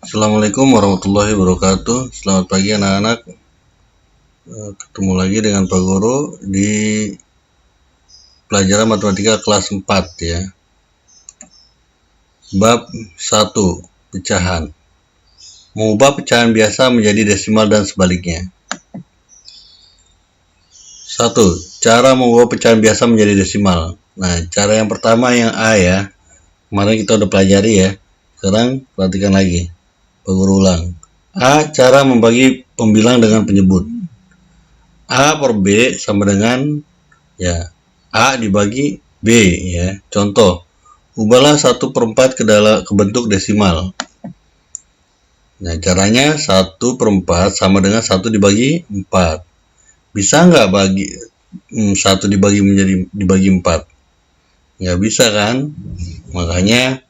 Assalamualaikum warahmatullahi wabarakatuh. Selamat pagi anak-anak. Ketemu lagi dengan Pak Guru di pelajaran matematika kelas 4 ya. Bab 1, pecahan. Mengubah pecahan biasa menjadi desimal dan sebaliknya. 1. Cara mengubah pecahan biasa menjadi desimal. Nah, cara yang pertama yang A ya. Kemarin kita udah pelajari ya. Sekarang perhatikan lagi. Pak Guru ulang. A. Cara membagi pembilang dengan penyebut. A per B sama dengan ya A dibagi B ya. Contoh, ubahlah 1/4 ke bentuk desimal. Nah, caranya 1/4 sama dengan 1 dibagi 4. Bisa nggak 1 dibagi 4? Nggak bisa kan? Makanya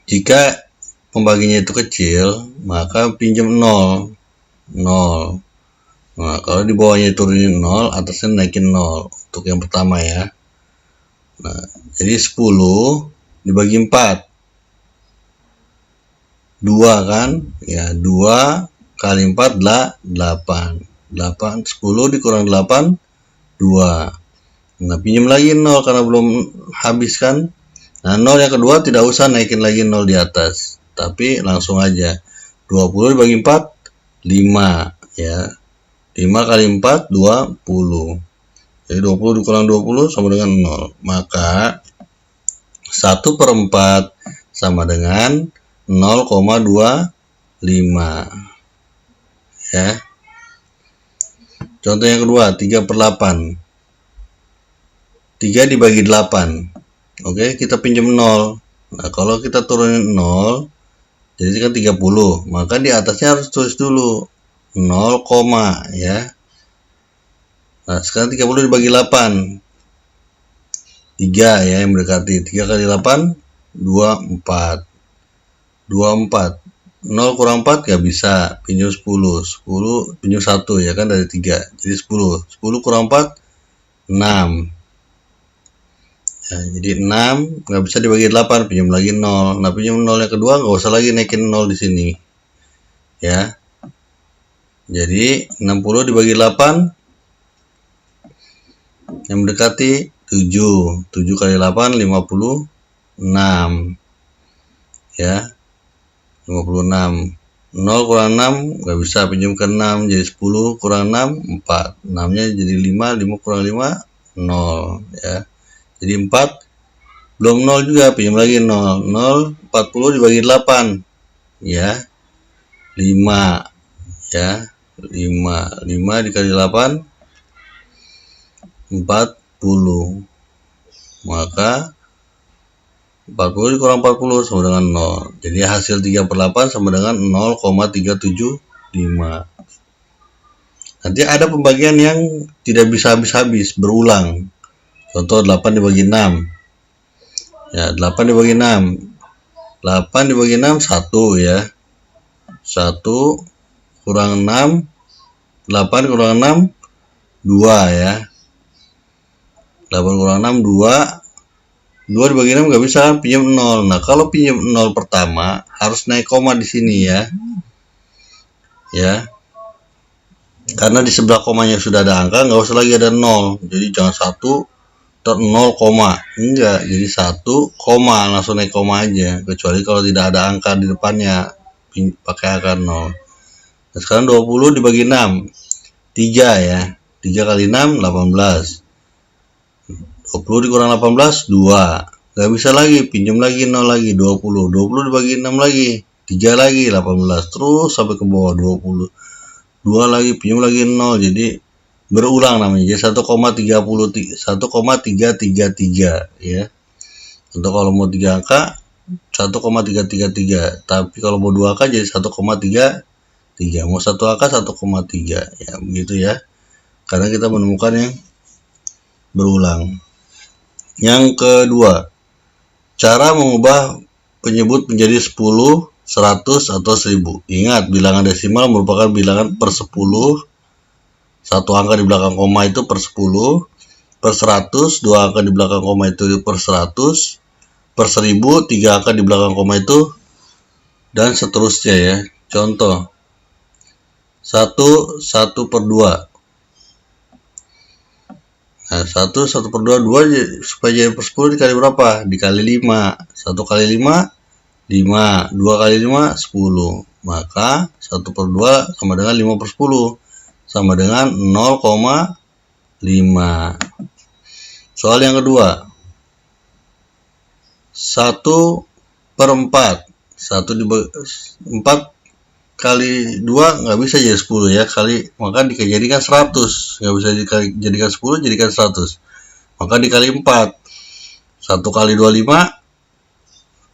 jika pembaginya itu kecil, maka pinjam 0. Nah, kalau di bawahnya turunin 0, atasnya naikin 0 untuk yang pertama ya. Nah, jadi 10 dibagi 4. 2 kan? Ya, 2 kali 4 adalah 8. 10 dikurang 8, 2. Nah, pinjam lagi 0 karena belum habis kan? Nah, 0 yang kedua tidak usah naikin lagi 0 di atas. Tapi langsung aja. 20 dibagi 4, 5 ya. 5 kali 4, 20. Jadi 20 dikurang 20 sama dengan 0. Maka 1/4 sama dengan 0,25. Ya. Contoh yang kedua, 3/8. 3 dibagi 8. Oke, kita pinjam 0. Nah, kalau kita turunin 0, jadi kan 30. Maka di atasnya harus tulis dulu 0, ya. Nah, sekarang 30 dibagi 8. 3 ya yang mendekati. 3 kali 8, 24. 24. 0 kurang 4 gak bisa. Pinjam 10. 10 pinjam 1 ya kan dari 3. Jadi 10. 10 kurang 4, 6. Ya, jadi 6 gak bisa dibagi 8. Pinjam lagi 0. Nah, pinjam 0 yang kedua gak usah lagi naikin 0 di sini. Ya. Jadi 60 dibagi 8 yang mendekati 7. 7 kali 8, 56. Ya. 56. 0 kurang 6 gak bisa, pinjam ke 6. Jadi 10 kurang 6, 4. 6 nya jadi 5. 5 kurang 5, 0 ya. Jadi 4 belum 0 juga, pinjam lagi 0. 0 40 dibagi 8 ya. 5 ya. 5 dikali 8, 40. Maka 40 dikurang 40 sama dengan 0. Jadi hasil 3/8 sama dengan 0,375. Nanti ada pembagian yang tidak bisa habis-habis, berulang. Contoh 8 dibagi 6. Ya, 8 dibagi 6. 8 dibagi 6, 1 ya. 1 kurang 6. 8 kurang 6, 2 ya. 8 kurang 6, 2. 2 dibagi 6 gak bisa, pinjam 0. Nah, kalau pinjam 0 pertama harus naik koma di sini ya. Ya. Karena di sebelah komanya sudah ada angka, nggak usah lagi ada 0. Jadi jangan 1 ter 0 koma. Enggak, jadi 1 koma, langsung naik koma aja. Kecuali kalau tidak ada angka di depannya, pakai angka 0. Nah, sekarang 20 dibagi 6. 3 ya. 3 kali 6, 18. 20 dikurang 18, 2. Gak bisa lagi, pinjam lagi 0 lagi, 20. 20 dibagi 6 lagi, 3 lagi, 18. Terus sampai ke bawah 20. 2 lagi, pinjam lagi 0. Jadi berulang namanya. Jadi 1,333 ya. Untuk kalau mau 3 angka 1,333. Tapi kalau mau 2 angka jadi 1,33. Mau 1 angka 1,3 ya, begitu ya. Karena kita menemukan yang berulang. Yang kedua, cara mengubah penyebut menjadi 10, 100, atau 1000. Ingat, bilangan desimal merupakan bilangan per 10. Satu angka di belakang koma itu per 10. Per 100, 2 angka di belakang koma itu per 100. Per 1000, 3 angka di belakang koma itu dan seterusnya ya. Contoh 1 per 2. Nah, 1 per 2, 2 supaya jadi per 10 dikali berapa? Dikali 5. 1 kali 5, 5. 2 kali 5, 10. Maka 1 per 2 sama dengan 5 per 10. Sama dengan 0,5. Soal yang kedua. 1 per 4. 4 kali 2 nggak bisa jadi 10 ya, maka dijadikan 100. Nggak bisa dijadikan 10, jadikan 100. Maka dikali 4. 1 kali 25,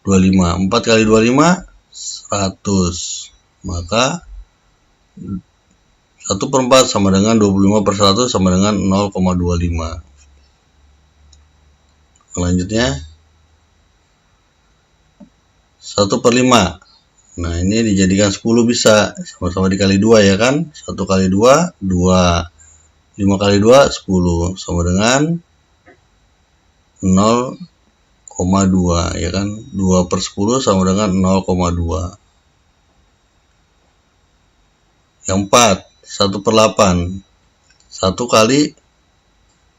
25. 4 kali 25, 100. Maka 1 per 4 sama dengan 25 per 100 sama dengan 0,25. Selanjutnya 1 per 5. Nah, ini dijadikan 10 bisa. Sama-sama dikali 2 ya kan. 1 kali 2, 2. 5 kali 2, 10. Sama dengan 0,2 ya kan. 2 per 10 sama dengan 0,2. Yang 4, 1 per 8. 1 kali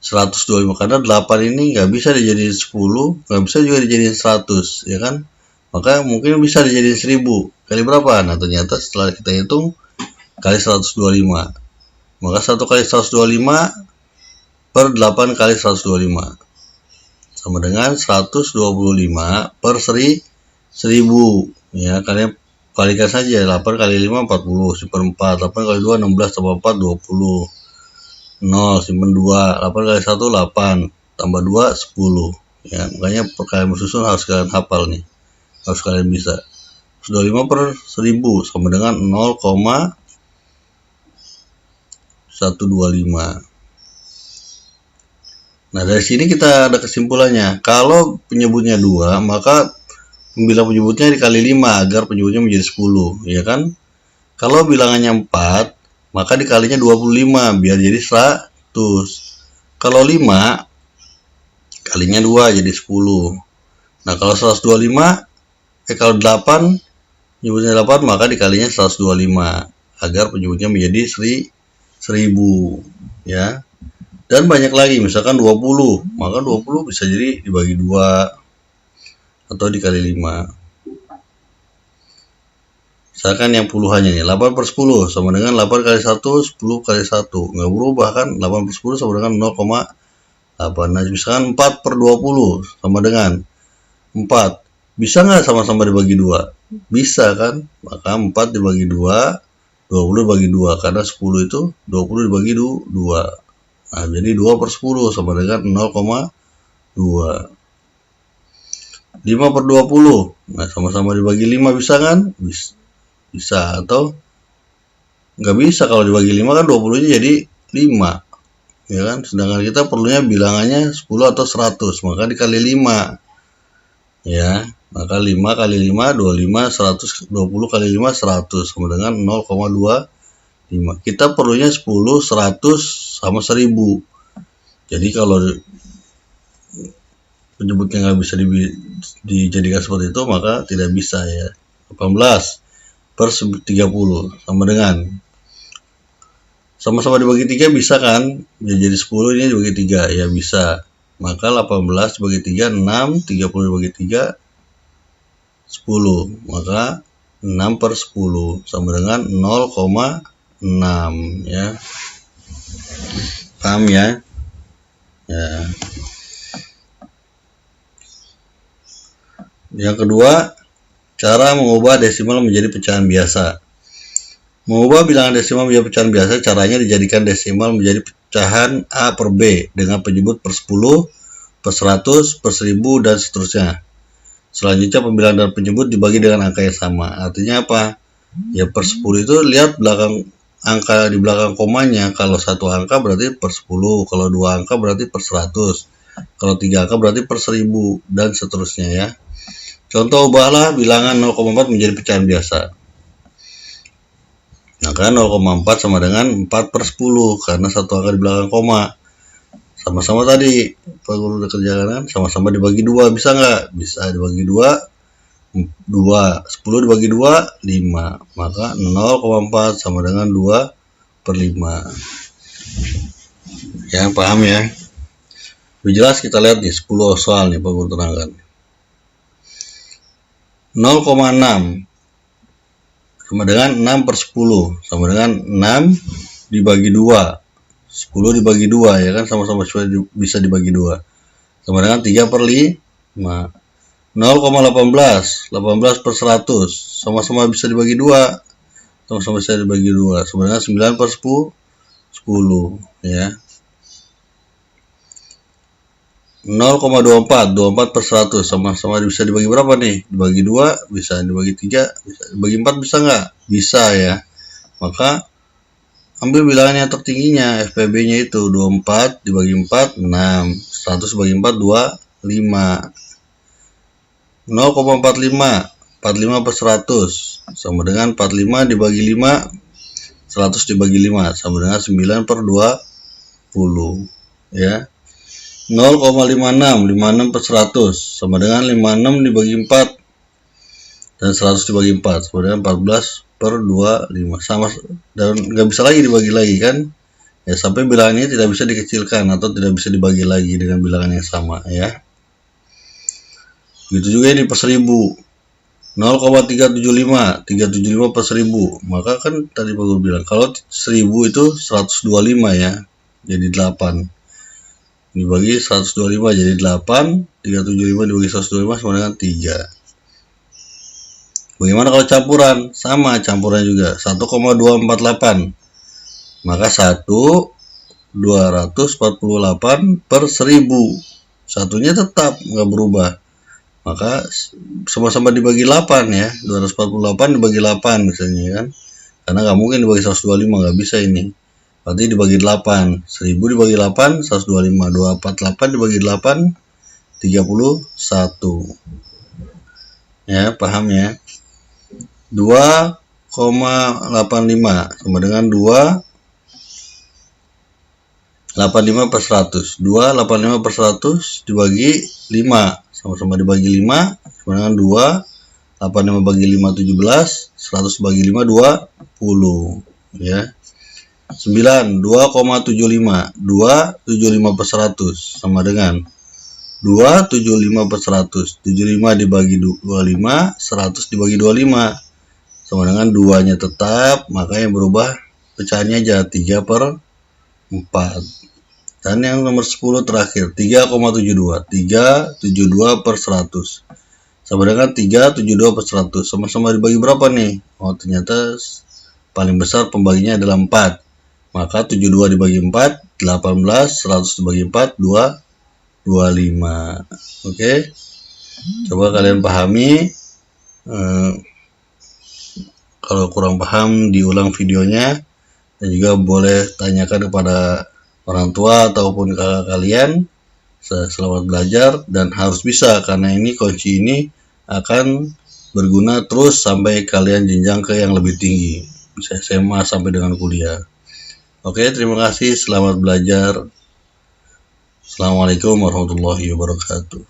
125. Karena 8 ini nggak bisa dijadiin 10, nggak bisa juga dijadiin 100 ya kan. Maka mungkin bisa dijadiin 1000. Kali berapa? Nah, ternyata setelah kita hitung kali 125. Maka 1 kali 125 per 8 kali 125. Sama dengan 125 per 1000. Ya, kalian kalikan saja. 8 kali 5, 40. Simpan 4. 8 kali 2, 16. Tambah 4, 20. 0. Simpan 2. 8 kali 1, 8. Tambah 2, 10. Ya, makanya perkalian bersusun harus kalian hafal nih. Harus kalian bisa. 125 per 1000 sama dengan 0,125. Nah, dari sini kita ada kesimpulannya. Kalau penyebutnya 2, maka pembilang penyebutnya dikali 5 agar penyebutnya menjadi 10, ya kan? Kalau bilangannya 4, maka dikalinya 25 biar jadi 100. Kalau 5 kalinya 2 jadi 10. Nah, kalau 125 kalau 8 penyebutnya 8, maka dikalinya 125 agar penyebutnya menjadi 1000 ya. Dan banyak lagi, misalkan 20, maka 20 bisa jadi dibagi 2 atau dikali 5. Misalkan yang puluhannya nih, 8 per 10 sama dengan 8 kali 1, 10 kali 1. Nggak berubah kan, 8 per 10 sama dengan 0,8. Nah, misalkan 4 per 20 sama dengan 4. Bisa nggak sama-sama dibagi 2? Bisa kan? Maka 4 dibagi 2, 20 dibagi 2. Karena 10 itu 20 dibagi 2. Nah, jadi 2 per 10 sama dengan 0,2. 5 per 20. Nah, sama-sama dibagi 5 bisa kan? Bisa. Atau nggak bisa, kalau dibagi 5 kan 20-nya jadi 5. Ya kan? Sedangkan kita perlunya bilangannya 10 atau 100. Maka dikali 5. Ya. Maka 5 kali 5, 25, 100, 20 kali 5, 100. Sama dengan 0,25. Kita perlunya 10, 100, sama 1000. Jadi kalau penyebutnya nggak bisa dijadikan seperti itu, maka tidak bisa ya. 18 per 30 sama dengan, sama-sama dibagi 3 bisa kan? Jadi 10 ini dibagi 3, ya bisa. Maka 18 dibagi 3, 6, 30 dibagi 3, 10. Maka 6 per 10 sama dengan 0,6 ya. Paham ya? Ya. Yang kedua, cara mengubah desimal menjadi pecahan biasa. Mengubah bilangan desimal menjadi pecahan biasa, caranya dijadikan desimal menjadi pecahan A per B dengan penyebut per 10, per 100, per 1000, dan seterusnya. Selanjutnya pembilangan dan penyebut dibagi dengan angka yang sama. Artinya apa? Ya, per 10 itu lihat belakang angka di belakang komanya. Kalau 1 angka berarti per 10, kalau 2 angka berarti per 100, kalau 3 angka berarti per 1000, dan seterusnya ya. Contoh, ubahlah bilangan 0,4 menjadi pecahan biasa. Maka 0,4 sama dengan 4 per 10 karena 1 angka di belakang koma. Sama-sama tadi Pak Guru udah kerjakan kan, sama-sama dibagi 2, bisa nggak? Bisa, dibagi 2, 2. 10 dibagi 2, 5. Maka 0,4 sama dengan 2/5. Ya, paham ya? Lebih jelas kita lihat nih 10 soal nih Pak Guru terangkan. 0,6 sama dengan 6/10 sama dengan 6 dibagi 2. 10 dibagi 2 ya kan, sama-sama bisa dibagi 2. Sama dengan 3/5. 0,18 18/100 sama-sama bisa dibagi 2. Sama-sama bisa dibagi 2. Sama dengan 9/10 ya. 0,24 24/100 sama-sama bisa dibagi berapa nih? Dibagi 2, bisa dibagi 3, bisa dibagi 4, bisa nggak? Bisa ya. Maka ambil bilangan yang tertingginya, FPB-nya itu 24 dibagi 4, 6. 100 dibagi 4, 25. 0,45 45/100 sama dengan 45 dibagi 5, 100 dibagi 5 sama dengan 9/20 ya. 0,56 56/100 sama dengan 56 dibagi 4 dan 100 dibagi 4 sama dengan 14/25 sama, dan nggak bisa lagi dibagi lagi kan ya, sampai bilangannya tidak bisa dikecilkan atau tidak bisa dibagi lagi dengan bilangan yang sama ya. Begitu juga ini per 1000, 0,375 375/1000. Maka kan tadi Pak Guru bilang kalau 1000 itu 125 ya, jadi 8 dibagi 125 jadi 8, 375 dibagi 125 sama dengan 3. Bagaimana kalau campuran? Sama campuran juga, 1,248. Maka 248/1000. Satunya tetap nggak berubah. Maka sama-sama dibagi 8 ya, 248 dibagi 8 misalnya kan. Karena nggak mungkin dibagi 125, nggak bisa ini. Berarti dibagi 8, 1000 dibagi 8, 125, 248 dibagi 8, 31. Ya, paham ya? 2,85 sama dengan 2,85/100. 2,85/100 dibagi 5, sama-sama dibagi 5 sama dengan 2. 85 bagi 5 17, 100 bagi 5 20 ya. 9 2,75 275/100 sama dengan 275/100. 75 dibagi 25, 100 dibagi 25 sama dengan 2-nya tetap, maka yang berubah pecahannya aja 3/4. Dan yang nomor 10 terakhir 3,72 372/100 sama dengan 372/100. Sama-sama dibagi berapa nih? Oh, ternyata paling besar pembaginya adalah 4. Maka 72 dibagi 4, 18, 100 dibagi 4, 25. Oke. Coba kalian pahami. Kalau kurang paham diulang videonya, dan juga boleh tanyakan kepada orang tua ataupun kakak kalian. Selamat belajar dan harus bisa, karena ini kunci ini akan berguna terus sampai kalian jenjang ke yang lebih tinggi, bisa SMA sampai dengan kuliah. Oke, terima kasih, selamat belajar. Assalamualaikum warahmatullahi wabarakatuh.